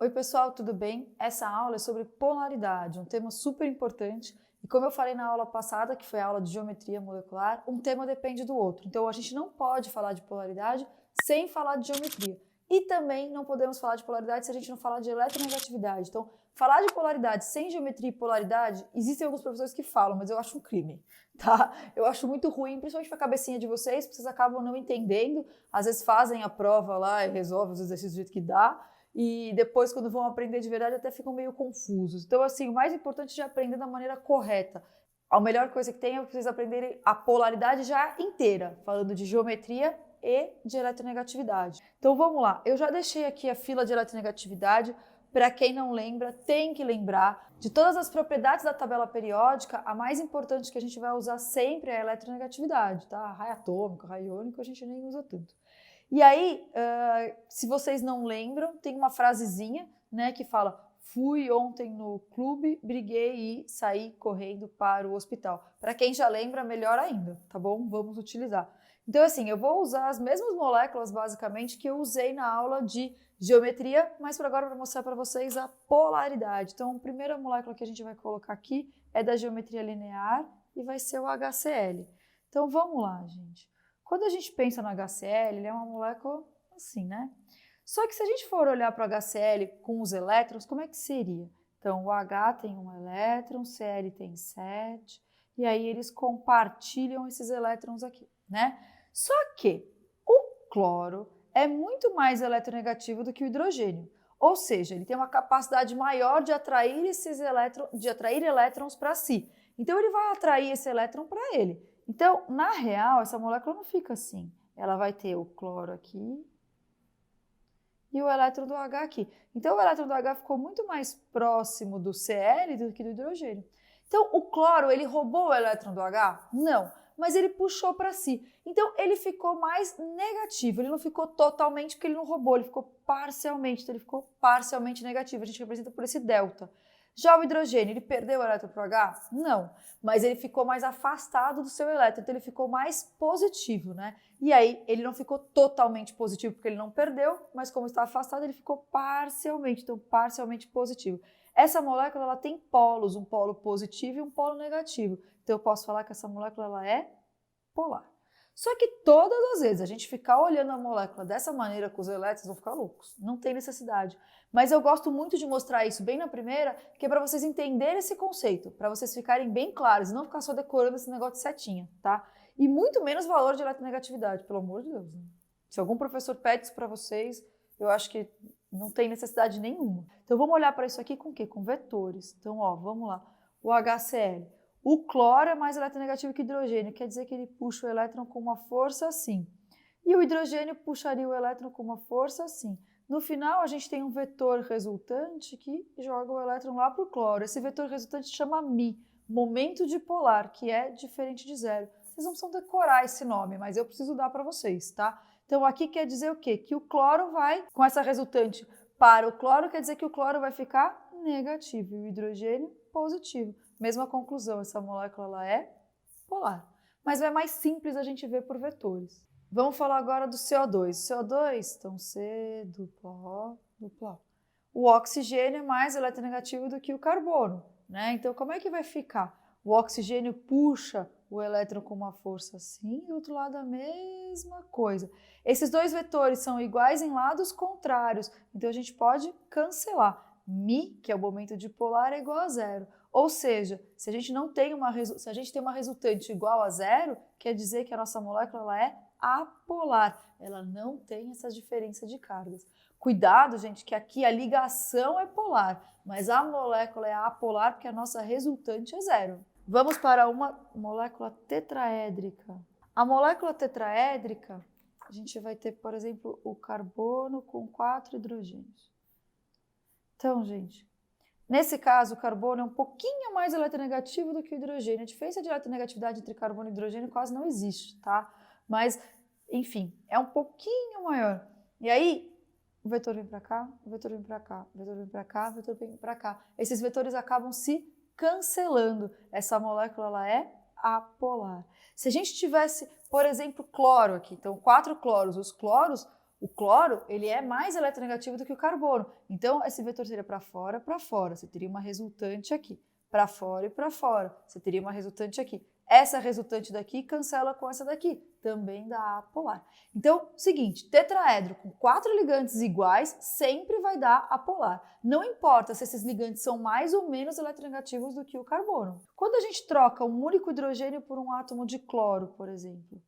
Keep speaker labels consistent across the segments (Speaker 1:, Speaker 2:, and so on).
Speaker 1: Oi pessoal, tudo bem? Essa aula é sobre polaridade, um tema super importante e como eu falei na aula passada, que foi a aula de geometria molecular, um tema depende do outro. Então a gente não pode falar de polaridade sem falar de geometria. E também não podemos falar de polaridade se a gente não falar de eletronegatividade. Então, falar de polaridade sem geometria e polaridade, existem alguns professores que falam, mas eu acho um crime, tá? Eu acho muito ruim, principalmente para a cabecinha de vocês, porque vocês acabam não entendendo, às vezes fazem a prova lá e resolvem os exercícios do jeito que dá, e depois, quando vão aprender de verdade, até ficam meio confusos. Então, assim, o mais importante é aprender da maneira correta. A melhor coisa que tem é vocês aprenderem a polaridade já inteira, falando de geometria e de eletronegatividade. Então, vamos lá. Eu já deixei aqui a fila de eletronegatividade. Para quem não lembra, tem que lembrar de todas as propriedades da tabela periódica. A mais importante que a gente vai usar sempre é a eletronegatividade, tá? Raio atômico, raio iônico, a gente nem usa tanto. E aí, se vocês não lembram, tem uma frasezinha, né, que fala: fui ontem no clube, briguei e saí correndo para o hospital. Para quem já lembra, melhor ainda, tá bom? Vamos utilizar. Então, assim, eu vou usar as mesmas moléculas, basicamente, que eu usei na aula de geometria, mas por agora eu vou mostrar para vocês a polaridade. Então, a primeira molécula que a gente vai colocar aqui é da geometria linear e vai ser o HCl. Então, vamos lá, gente. Quando a gente pensa no HCl, ele é uma molécula assim, né? Só que se a gente for olhar para o HCl com os elétrons, como é que seria? Então, o H tem um elétron, o Cl tem 7, e aí eles compartilham esses elétrons aqui, né? Só que o cloro é muito mais eletronegativo do que o hidrogênio, ou seja, ele tem uma capacidade maior de atrair elétrons para si. Então, ele vai atrair esse elétron para ele. Então, na real, essa molécula não fica assim. Ela vai ter o cloro aqui e o elétron do H aqui. Então, o elétron do H ficou muito mais próximo do Cl do que do hidrogênio. Então, o cloro, ele roubou o elétron do H? Não, mas ele puxou para si. Então, ele ficou mais negativo. Ele não ficou totalmente porque ele não roubou, ele ficou parcialmente. Então, ele ficou parcialmente negativo. A gente representa por esse delta. Já o hidrogênio, ele perdeu o elétron para o H? Não, mas ele ficou mais afastado do seu elétron, então ele ficou mais positivo, né? E aí ele não ficou totalmente positivo porque ele não perdeu, mas como está afastado, ele ficou parcialmente, então parcialmente positivo. Essa molécula, ela tem polos, um polo positivo e um polo negativo. Então eu posso falar que essa molécula, ela é polar. Só que todas as vezes a gente ficar olhando a molécula dessa maneira com os elétrons, vão ficar loucos. Não tem necessidade. Mas eu gosto muito de mostrar isso bem na primeira, que é para vocês entenderem esse conceito, para vocês ficarem bem claros e não ficar só decorando esse negócio de setinha, tá? E muito menos valor de eletronegatividade, pelo amor de Deus. Né? Se algum professor pede isso para vocês, eu acho que não tem necessidade nenhuma. Então vamos olhar para isso aqui com o quê? Com vetores. Então, ó, vamos lá. O HCl. O cloro é mais eletronegativo que o hidrogênio, quer dizer que ele puxa o elétron com uma força assim. E o hidrogênio puxaria o elétron com uma força assim. No final, a gente tem um vetor resultante que joga o elétron lá para o cloro. Esse vetor resultante chama μ, momento dipolar, que é diferente de zero. Vocês não precisam decorar esse nome, mas eu preciso dar para vocês, tá? Então, aqui quer dizer o quê? Que o cloro vai, com essa resultante para o cloro, quer dizer que o cloro vai ficar negativo e o hidrogênio positivo. Mesma conclusão, essa molécula ela é polar. Mas é mais simples a gente ver por vetores. Vamos falar agora do CO2. CO2, então C, dupla O, dupla O. O oxigênio é mais eletronegativo do que o carbono, né? Então, como é que vai ficar? O oxigênio puxa o elétron com uma força assim e o outro lado a mesma coisa. Esses dois vetores são iguais em lados contrários, então a gente pode cancelar. μ, que é o momento dipolar, é igual a zero. Ou seja, se a gente tem uma resultante igual a zero, quer dizer que a nossa molécula ela é apolar. Ela não tem essa diferença de cargas. Cuidado, gente, que aqui a ligação é polar, mas a molécula é apolar porque a nossa resultante é zero. Vamos para uma molécula tetraédrica. A molécula tetraédrica, a gente vai ter, por exemplo, o carbono com 4 hidrogênios. Então, gente, nesse caso, o carbono é um pouquinho mais eletronegativo do que o hidrogênio. A diferença de eletronegatividade entre carbono e hidrogênio quase não existe, tá? Mas, enfim, é um pouquinho maior. E aí, o vetor vem para cá, o vetor vem para cá, o vetor vem para cá, o vetor vem para cá. Esses vetores acabam se cancelando. Essa molécula ela é apolar. Se a gente tivesse, por exemplo, cloro aqui, então 4 cloros, os cloros, O cloro, ele é mais eletronegativo do que o carbono. Então, esse vetor seria para fora, para fora. Você teria uma resultante aqui. Para fora e para fora. Você teria uma resultante aqui. Essa resultante daqui cancela com essa daqui. Também dá apolar. Então, seguinte, tetraedro com 4 ligantes iguais sempre vai dar apolar. Não importa se esses ligantes são mais ou menos eletronegativos do que o carbono. Quando a gente troca um único hidrogênio por um átomo de cloro, por exemplo.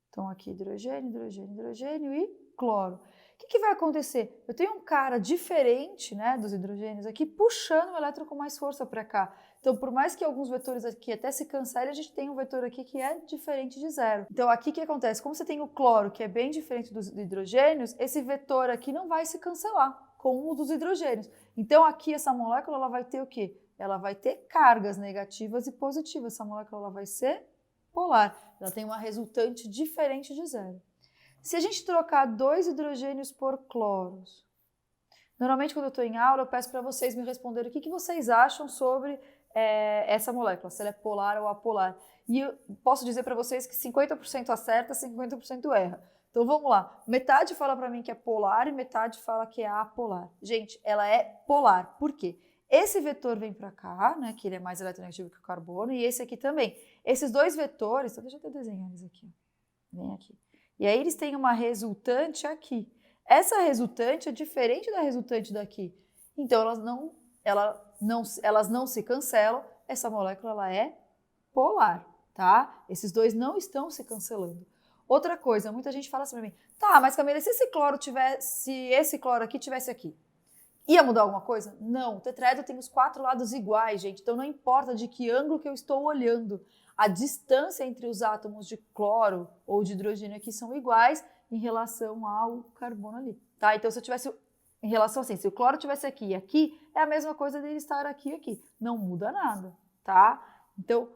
Speaker 1: Então, aqui hidrogênio, hidrogênio, hidrogênio e cloro. O que vai acontecer? Eu tenho um cara diferente, né, dos hidrogênios aqui, puxando o elétron com mais força para cá. Então, por mais que alguns vetores aqui até se cancelem, a gente tem um vetor aqui que é diferente de zero. Então, aqui o que acontece? Como você tem o cloro, que é bem diferente dos hidrogênios, esse vetor aqui não vai se cancelar com o dos hidrogênios. Então, aqui essa molécula ela vai ter o quê? Ela vai ter cargas negativas e positivas. Essa molécula ela vai ser polar. Ela tem uma resultante diferente de zero. Se a gente trocar 2 hidrogênios por cloros, normalmente quando eu estou em aula eu peço para vocês me responderem o que vocês acham sobre essa molécula, se ela é polar ou apolar. E eu posso dizer para vocês que 50% acerta, 50% erra. Então vamos lá, metade fala para mim que é polar e metade fala que é apolar. Gente, ela é polar, por quê? Esse vetor vem para cá, né, que ele é mais eletronegativo que o carbono, e esse aqui também. Esses dois vetores, então deixa eu até desenhar eles aqui, vem aqui. E aí eles têm uma resultante aqui. Essa resultante é diferente da resultante daqui. Então elas não se cancelam. Essa molécula ela é polar, tá? Esses dois não estão se cancelando. Outra coisa, muita gente fala assim para mim, tá, mas Camila, se esse cloro aqui tivesse aqui, ia mudar alguma coisa? Não, o tetraedro tem os 4 lados iguais, gente, então não importa de que ângulo que eu estou olhando. A distância entre os átomos de cloro ou de hidrogênio aqui são iguais em relação ao carbono ali, tá? Então, se eu tivesse, em relação assim, se o cloro tivesse aqui e aqui, é a mesma coisa dele estar aqui e aqui. Não muda nada, tá? Então,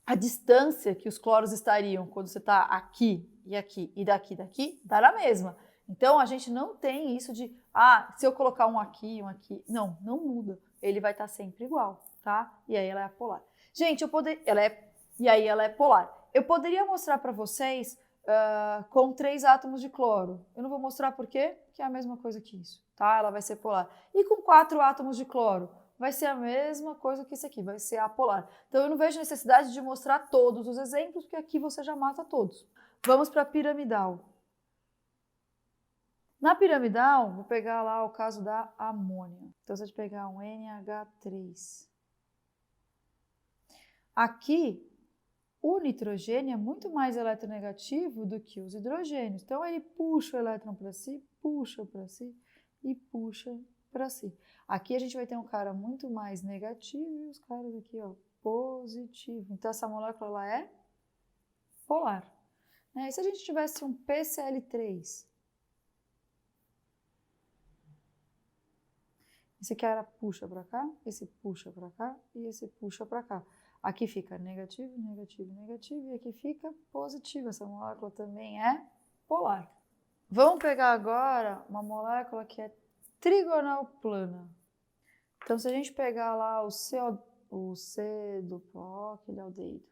Speaker 1: a distância que os cloros estariam quando você está aqui e daqui, dará a mesma. Então, a gente não tem isso de, se eu colocar um aqui, não muda. Ele vai estar sempre igual, tá? E aí ela é apolar. Gente, ela é polar. Eu poderia mostrar para vocês com 3 átomos de cloro. Eu não vou mostrar por quê, porque é a mesma coisa que isso, tá? Ela vai ser polar. E com 4 átomos de cloro? Vai ser a mesma coisa que isso aqui, vai ser apolar. Então, eu não vejo necessidade de mostrar todos os exemplos, porque aqui você já mata todos. Vamos para a piramidal. Na piramidal, vou pegar lá o caso da amônia. Então, se eu pegar um NH3. Aqui, o nitrogênio é muito mais eletronegativo do que os hidrogênios. Então, ele puxa o elétron para si, puxa para si e puxa para si. Aqui a gente vai ter um cara muito mais negativo e os caras aqui, ó, positivo. Então, essa molécula ela é polar. E se a gente tivesse um PCl3? Esse cara puxa para cá, esse puxa para cá e esse puxa para cá. Aqui fica negativo, negativo, negativo e aqui fica positivo. Essa molécula também é polar. Vamos pegar agora uma molécula que é trigonal plana. Então, se a gente pegar lá o C duplo, que ele é o aldeído.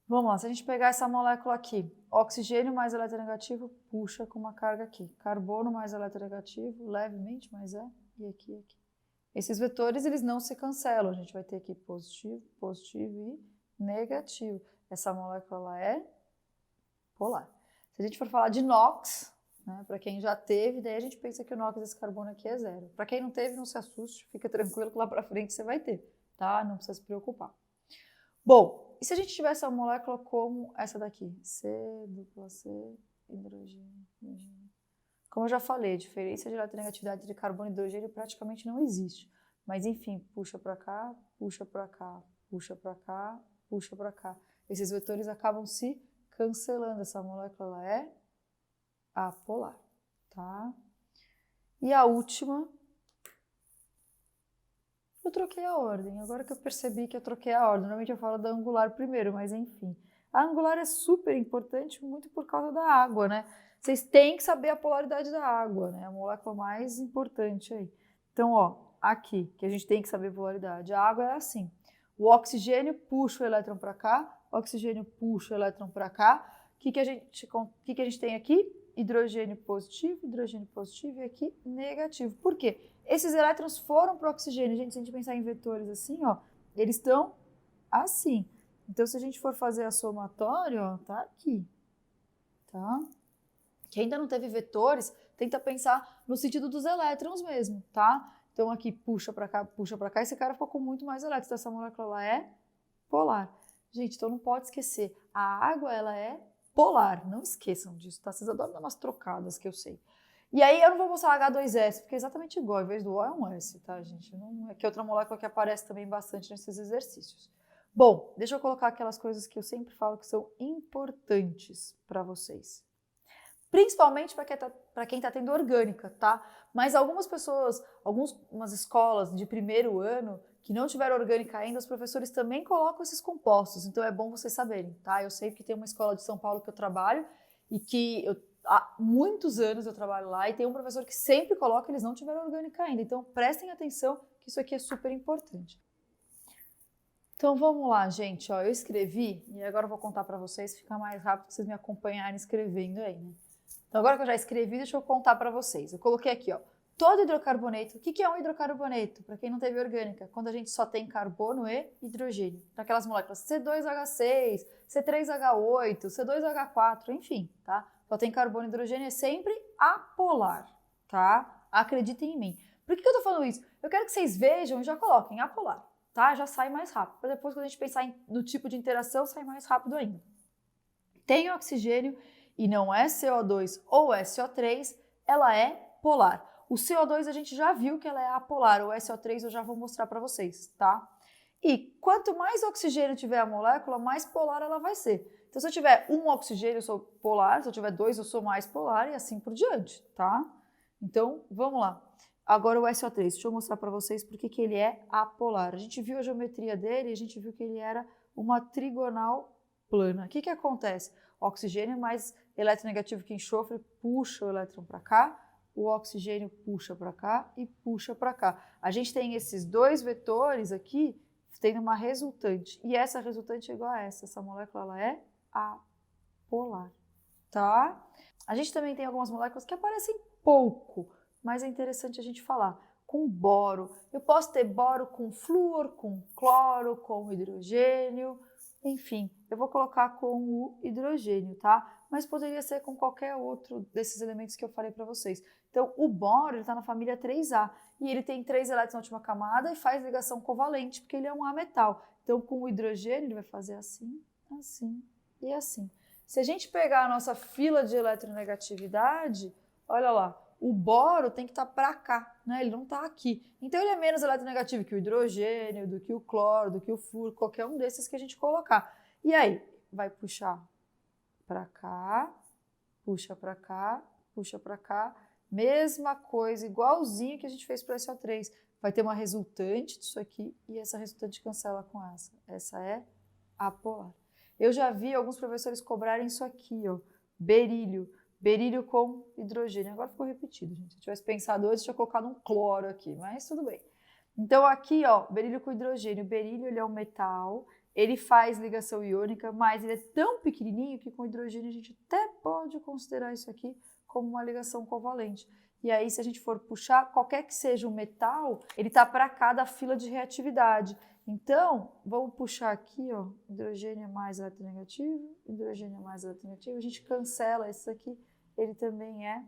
Speaker 1: Vamos lá, se a gente pegar essa molécula aqui, oxigênio mais eletronegativo puxa com uma carga aqui. Carbono mais eletronegativo, levemente, mas e aqui e aqui. Esses vetores, eles não se cancelam. A gente vai ter aqui positivo, positivo e negativo. Essa molécula ela é polar. Se a gente for falar de NOx, né, para quem já teve, daí a gente pensa que o NOx desse carbono aqui é 0. Para quem não teve, não se assuste, fica tranquilo que lá para frente você vai ter, tá? Não precisa se preocupar. Bom, e se a gente tivesse uma molécula como essa daqui? C, dupla C, hidrogênio, hidrogênio. Como eu já falei, a diferença de eletronegatividade de carbono e hidrogênio praticamente não existe. Mas enfim, puxa para cá, puxa para cá, puxa para cá, puxa para cá. Esses vetores acabam se cancelando. Essa molécula ela é apolar, tá? E a última, eu troquei a ordem. Agora que eu percebi que eu troquei a ordem. Normalmente eu falo da angular primeiro, mas enfim. A angular é super importante muito por causa da água, né? Vocês têm que saber a polaridade da água, né? A molécula mais importante aí. Então, ó, aqui, que a gente tem que saber a polaridade. A água é assim. O oxigênio puxa o elétron para cá, o oxigênio puxa o elétron para cá. O que a gente tem aqui? Hidrogênio positivo e aqui negativo. Por quê? Esses elétrons foram para o oxigênio. Gente, se a gente pensar em vetores assim, ó, eles estão assim. Então, se a gente for fazer a somatória, ó, tá aqui, tá? Quem ainda não teve vetores, tenta pensar no sentido dos elétrons mesmo, tá? Então, aqui puxa para cá, esse cara ficou com muito mais elétrons. Então, essa molécula ela é polar. Gente, então não pode esquecer, a água ela é polar, não esqueçam disso, tá? Vocês adoram dar umas trocadas, que eu sei. E aí eu não vou mostrar H2S, porque é exatamente igual, em vez do O é um S, tá, gente? Não, é que é outra molécula que aparece também bastante nesses exercícios. Bom, deixa eu colocar aquelas coisas que eu sempre falo que são importantes para vocês. Principalmente para quem está tendo orgânica, tá? Mas algumas pessoas, algumas escolas de primeiro ano que não tiveram orgânica ainda, os professores também colocam esses compostos, então é bom vocês saberem, tá? Eu sei que tem uma escola de São Paulo que eu trabalho e que há muitos anos eu trabalho lá e tem um professor que sempre coloca, eles não tiveram orgânica ainda, então prestem atenção que isso aqui é super importante. Então vamos lá, gente, ó, eu escrevi e agora eu vou contar para vocês, fica mais rápido para vocês me acompanharem escrevendo aí, né? Então agora que eu já escrevi, deixa eu contar para vocês. Eu coloquei aqui, ó, todo hidrocarboneto. O que é um hidrocarboneto? Para quem não teve orgânica, quando a gente só tem carbono e hidrogênio. Então aquelas moléculas C2H6, C3H8, C2H4, enfim, tá? Só tem carbono e hidrogênio, é sempre apolar, tá? Acreditem em mim. Por que eu tô falando isso? Eu quero que vocês vejam e já coloquem apolar, tá? Já sai mais rápido. Para depois, quando a gente pensar no tipo de interação, sai mais rápido ainda. Tem oxigênio e não é CO2 ou SO3, ela é polar. O CO2 a gente já viu que ela é apolar, o SO3 eu já vou mostrar para vocês, tá? E quanto mais oxigênio tiver a molécula, mais polar ela vai ser. Então se eu tiver um oxigênio eu sou polar, se eu tiver dois eu sou mais polar e assim por diante, tá? Então vamos lá. Agora o SO3, deixa eu mostrar para vocês por que ele é apolar. A gente viu a geometria dele e a gente viu que ele era uma trigonal plana. O que acontece? O oxigênio mais eletronegativo que enxofre puxa o elétron para cá, o oxigênio puxa para cá e puxa para cá. A gente tem esses dois vetores aqui tendo uma resultante e essa resultante é igual a essa molécula ela é apolar, tá? A gente também tem algumas moléculas que aparecem pouco, mas é interessante a gente falar. Com boro, eu posso ter boro com flúor, com cloro, com hidrogênio, enfim, eu vou colocar com o hidrogênio, tá? Mas poderia ser com qualquer outro desses elementos que eu falei para vocês. Então, o boro está na família 3A e ele tem 3 elétrons na última camada e faz ligação covalente, porque ele é um ametal. Então, com o hidrogênio, ele vai fazer assim, assim e assim. Se a gente pegar a nossa fila de eletronegatividade, olha lá, o boro tem que estar para cá, né? Ele não está aqui. Então, ele é menos eletronegativo que o hidrogênio, do que o cloro, do que o flúor, qualquer um desses que a gente colocar. E aí, vai puxar para cá, puxa para cá, puxa para cá. Mesma coisa, igualzinho que a gente fez para o SO3. Vai ter uma resultante disso aqui e essa resultante cancela com essa. Essa é apolar. Eu já vi alguns professores cobrarem isso aqui, ó, berílio. Berílio com hidrogênio. Agora ficou repetido, gente. Se eu tivesse pensado antes, tinha colocado um cloro aqui, mas tudo bem. Então aqui, ó, berílio com hidrogênio. O berílio, ele é um metal, ele faz ligação iônica, mas ele é tão pequenininho que com hidrogênio a gente até pode considerar isso aqui como uma ligação covalente. E aí, se a gente for puxar, qualquer que seja o metal, ele tá para cá da fila de reatividade. Então, vamos puxar aqui, ó, hidrogênio mais eletronegativo, hidrogênio mais eletronegativo, a gente cancela esse aqui, ele também é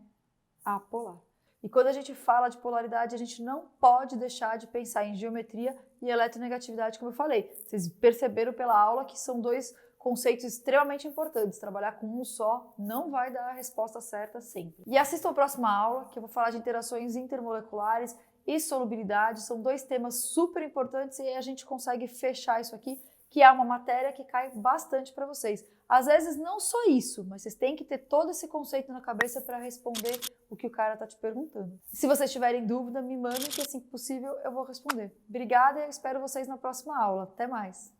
Speaker 1: apolar. E quando a gente fala de polaridade, a gente não pode deixar de pensar em geometria e eletronegatividade, como eu falei. Vocês perceberam pela aula que são dois conceitos extremamente importantes. Trabalhar com um só não vai dar a resposta certa sempre. E assistam a próxima aula, que eu vou falar de interações intermoleculares e solubilidade. São dois temas super importantes e aí a gente consegue fechar isso aqui, que é uma matéria que cai bastante para vocês. Às vezes não só isso, mas vocês têm que ter todo esse conceito na cabeça para responder o que o cara está te perguntando. Se vocês tiverem dúvida, me mandem que assim que possível eu vou responder. Obrigada e eu espero vocês na próxima aula. Até mais!